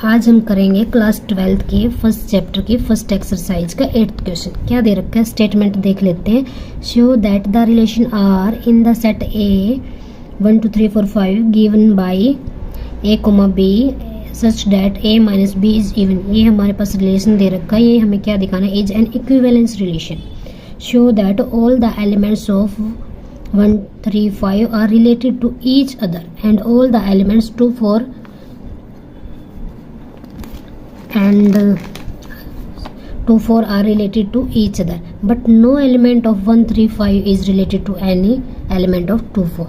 आज हम करेंगे क्लास 12th के फर्स्ट चैप्टर की फर्स्ट एक्सरसाइज का 8th क्वेश्चन। क्या दे रखा है स्टेटमेंट देख लेते हैं। Show that the relation R in the set A 1 2 3 4 5 given by a comma b such that a minus b is even. ये हमारे पास रिलेशन दे रखा है। ये हमें क्या दिखाना है, is an equivalence relation. Show that all the elements of 1 3 5 are related to each other and all the elements 2 4 and 2 4 are related to each other but no element of 1 3 5 is related to any element of 2 4।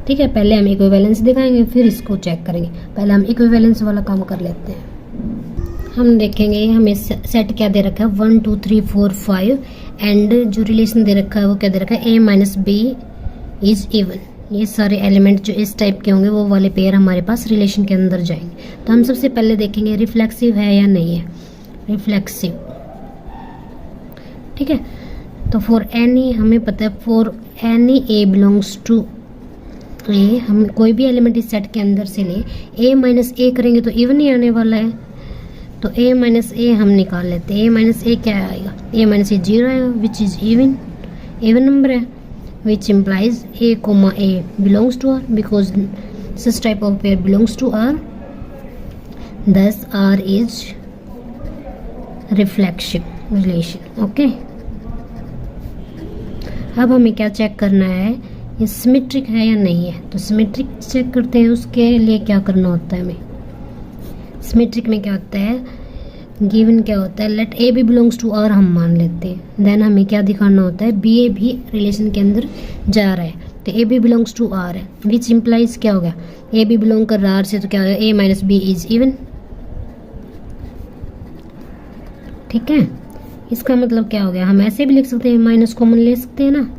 ठीक है, पहले हम equivalence दिखाएंगे फिर इसको check करेंगे। पहले हम इक्विवेलेंस वाला काम कर लेते हैं। हम देखेंगे हमें सेट क्या दे रखा है 1 2 3 4 5 एंड जो रिलेशन दे रखा है वो क्या दे रखा है a minus b is even. ये सारे एलिमेंट जो इस टाइप के होंगे वो वाले पेयर हमारे पास रिलेशन के अंदर जाएंगे। तो हम सबसे पहले देखेंगे रिफ्लेक्सिव है या नहीं है। रिफ्लेक्सिव, ठीक है। तो फॉर एनी हमें पता है for any A belongs to A, हम कोई भी एलिमेंट इस सेट के अंदर से ले ए माइनस ए करेंगे तो इवन ही आने वाला है। तो ए माइनस ए हम निकाल लेते हैं। ए माइनस ए क्या आएगा, ए माइनस ए 0 आएगा विच इज इवन नंबर है, which implies a comma a belongs to R because such type of pair belongs to R. Thus R is reflection relation. Okay. अब हमें क्या चेक करना है, ये सिमेट्रिक है या नहीं है। तो सिमेट्रिक चेक करते हैं, उसके लिए क्या करना होता है हमें। सिमेट्रिक में क्या होता है, गिवन क्या होता है, let a b belongs to R हम मान लेते हैं। देन हमें क्या दिखाना होता है, बी ए भी रिलेशन के अंदर जा रहा है तो a b belongs to R है विच इम्प्लाइज क्या हो गया, ए बी बिलोंग कर रहा आर से तो क्या हो गया ए माइनस बी इज इवन। ठीक है, इसका मतलब क्या हो गया, हम ऐसे भी लिख सकते हैं, माइनस कॉमन ले सकते हैं ना,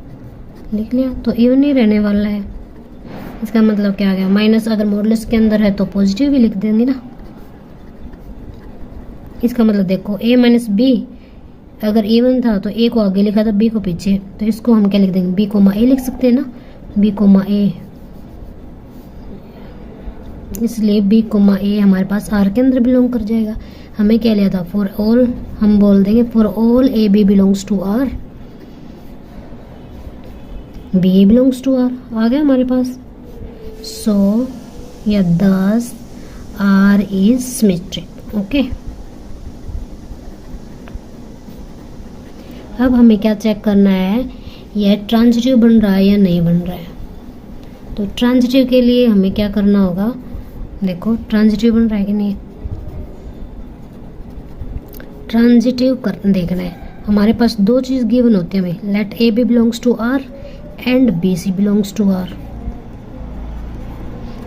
लिख लिया तो इवन ही रहने वाला है। इसका मतलब क्या हो गया, माइनस अगर मॉडुलस के अंदर है तो पॉजिटिव भी लिख देंगे ना। इसका मतलब देखो a माइनस बी अगर इवन था तो a को आगे लिखा था b को पीछे, तो इसको हम क्या लिख देंगे b कोमा a लिख सकते हैं ना, b कोमा a। इसलिए b कोमा a हमारे पास r के अंदर बिलोंग कर जाएगा। हमें क्या लिया था फॉर ऑल, हम बोल देंगे for all a b belongs to r, b a belongs to r आ गया हमारे पास। सो या दस r इज सिमेट्रिक। ओके, अब हमें क्या चेक करना है, यह ट्रांजिटिव बन रहा है या नहीं बन रहा है। तो ट्रांजिटिव के लिए हमें क्या करना होगा, देखो ट्रांजिटिव बन रहा है कि नहीं, ट्रांजिटिव कर देखना है। हमारे पास दो चीज़ गिवन होती है हमें, let a b belongs to R and b c belongs to R.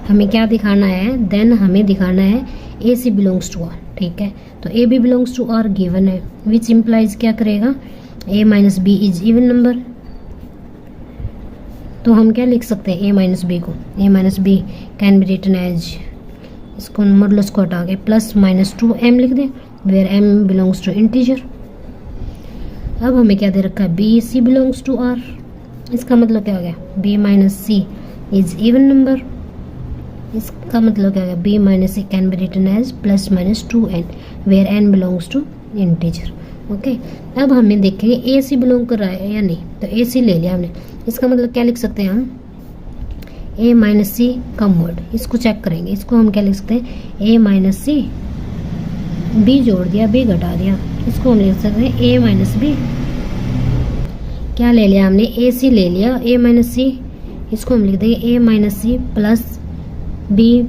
हमें क्या दिखाना है, देन हमें दिखाना है a c belongs to R. ठीक है, तो a b belongs to R given है विच इम्प्लाइज क्या करेगा, a minus b is even number. तो हम क्या लिख सकते हैं, a माइनस बी को, a minus b can be written as, इसको मॉडुलस को हटा के प्लस माइनस 2m लिख दें where m belongs to integer. अब हमें क्या दे रखा है, b c belongs to r। इसका मतलब क्या हो गया, b minus c is even number. इसका मतलब क्या हो गया, b minus c can be written as plus minus 2n where n belongs to integer. Okay, अब हमें देखेंगे ए सी बिलोंग कर रहा है या नहीं। तो ए सी ले लिया हमने, इसका मतलब क्या लिख सकते हैं हम, ए माइनस सी का मोड। इसको चेक करेंगे, इसको हम क्या लिख सकते हैं, ए माइनस सी, बी जोड़ दिया बी घटा दिया, इसको हम लिख सकते हैं ए माइनस बी। क्या ले लिया हमने, ए सी ले लिया ए माइनस सी, इसको हम लिख देंगे A minus C plus B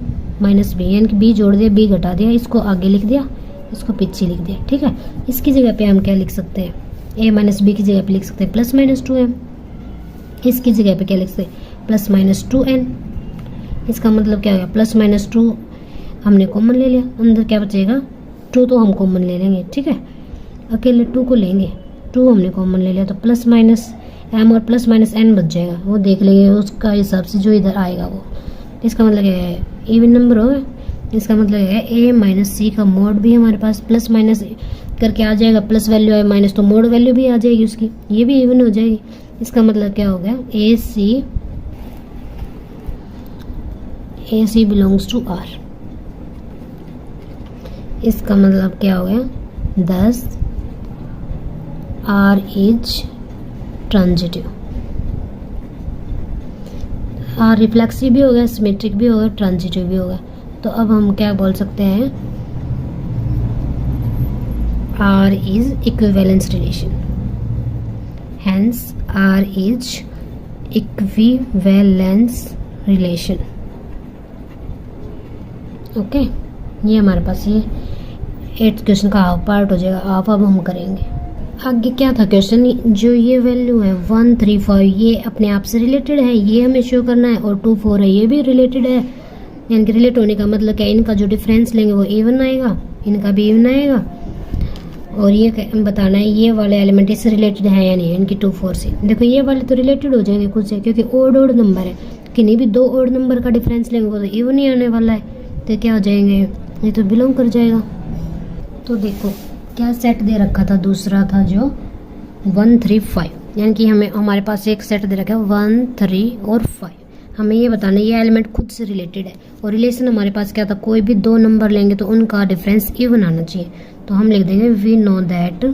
minus B, यानी कि बी जोड़ दिया बी घटा दिया, इसको आगे लिख दिया इसको पीछे लिख दिया। ठीक है, इसकी जगह पे हम क्या लिख सकते हैं, a माइनस बी की जगह पे लिख सकते हैं प्लस माइनस 2m। इसकी जगह पे क्या लिख सकते हैं, प्लस माइनस 2n। इसका मतलब क्या हो गया, प्लस माइनस 2 हमने कॉमन ले लिया, अंदर क्या बचेगा 2, तो हम कॉमन ले लेंगे। ठीक है, अकेले 2 को लेंगे, 2 हमने कॉमन ले लिया तो प्लस माइनस m और प्लस माइनस n बच जाएगा, वो देख लेंगे उसका हिसाब से जो इधर आएगा वो। इसका मतलब क्या है, इवन नंबर होगा। इसका मतलब है a माइनस सी का मोड भी हमारे पास प्लस माइनस करके आ जाएगा, प्लस वैल्यू है माइनस तो मोड वैल्यू भी आ जाएगी उसकी, ये भी इवन हो जाएगी। इसका मतलब क्या हो गया, a c belongs to R. इसका मतलब क्या हो गया, 10 R is transitive. R reflexive भी हो गया, सिमेट्रिक भी हो गया, ट्रांजिटिव भी हो गया। तो अब हम क्या बोल सकते हैं, R is equivalence relation, hence R is equivalence relation. Okay, ये हमारे पास ये 8th क्वेश्चन का हाफ पार्ट हो जाएगा। अब हम करेंगे आगे। क्या था क्वेश्चन, जो ये वैल्यू है 1 3 5 ये अपने आप से रिलेटेड है, ये हमें शो करना है, और 2 4 है ये भी रिलेटेड है। यानी कि रिलेट होने का मतलब क्या, इनका जो डिफरेंस लेंगे वो even आएगा, इनका भी even आएगा। और ये बताना है ये वाले एलिमेंट इससे रिलेटेड है या नहीं, इनकी 2 4 से। देखो ये वाले तो रिलेटेड हो जाएंगे खुद से, क्योंकि ओड नंबर है, किन्हीं भी 2 ओड नंबर का डिफरेंस लेंगे वो तो even ही आने वाला है, तो क्या हो जाएंगे, ये तो बिलोंग कर जाएगा। तो देखो क्या सेट दे रखा था, दूसरा था जो 1 3 5, यानी कि हमारे पास एक सेट दे रखा है 1 3 और 5। हमें ये बताना है ये एलिमेंट खुद से रिलेटेड है, और रिलेशन हमारे पास क्या था, कोई भी 2 नंबर लेंगे तो उनका डिफरेंस इवन आना चाहिए। तो हम लिख देंगे we know that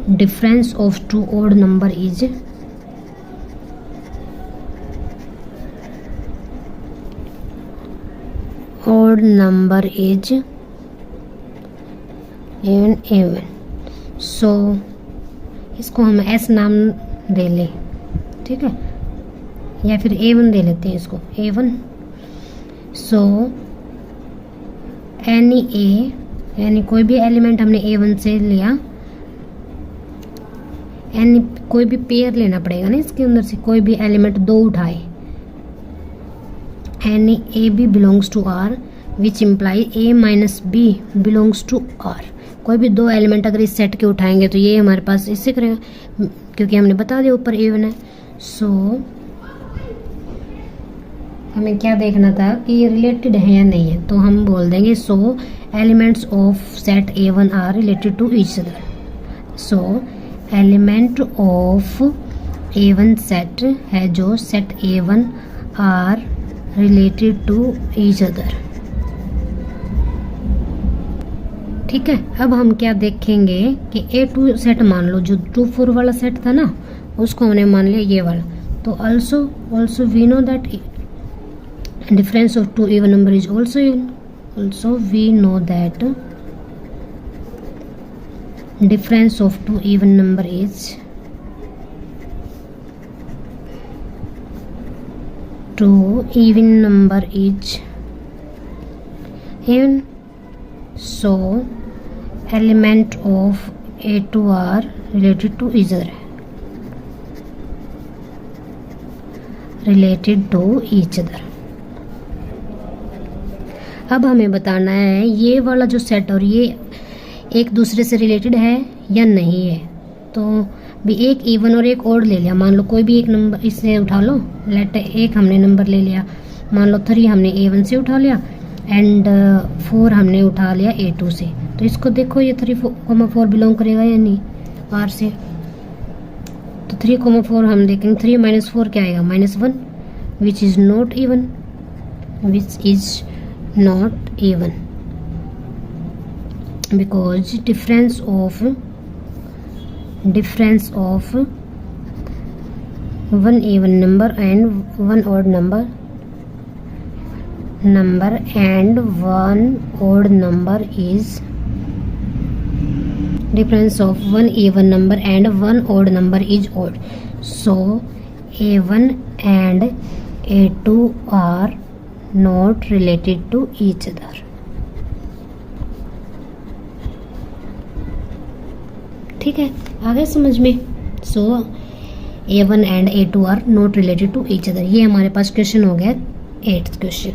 difference of 2 odd number is even। सो इसको हम एस नाम दे लें, ठीक है, या फिर A1 दे लेते हैं इसको, A1। सो एनी ए, यानी कोई भी एलिमेंट हमने A1 से लिया, एनी कोई भी पेयर लेना पड़ेगा ना इसके अंदर से, कोई भी एलिमेंट 2 उठाए, any a b belongs to R which imply A minus b belongs to R. कोई भी 2 एलिमेंट अगर इस सेट के उठाएंगे तो ये हमारे पास इससे करेगा, क्योंकि हमने बता दिया ऊपर A1 है। सो हमें क्या देखना था कि ये रिलेटेड है या नहीं है, तो हम बोल देंगे so elements of set A1 are related to each other. So element of A1 set है जो set A1 are related to each other, ठीक है। अब हम क्या देखेंगे कि A2 सेट मान लो, जो 2 4 वाला सेट था ना उसको हमने मान लिया ये वाला। तो also we know that difference of 2 even number is also even। Also we know that difference of 2 even number is 2 even number is even। So element of A2 are related to each other, related to each other। अब हमें बताना है ये वाला जो set और ये एक दूसरे से रिलेटेड है या नहीं है। तो भी एक इवन और एक ओड ले लिया, मान लो कोई भी एक नंबर इससे उठा लो, लेट एक हमने नंबर ले लिया, मान लो 3 हमने A1 से उठा लिया एंड 4 हमने उठा लिया A2 से। तो इसको देखो ये 3,4 बिलोंग करेगा या नहीं R से। तो 3,4 हम देखेंगे, 3 माइनस 4 क्या आएगा, -1, which is not even, which is not even, because difference of 1 even number and 1 odd number and 1 odd number is difference of 1 even number and 1 odd number is odd। So A1 and A2 are not related to each other। ठीक है, आ गया समझ में। सो A1 and A2 are not related to each other। ये हमारे पास question हो गया 8th question.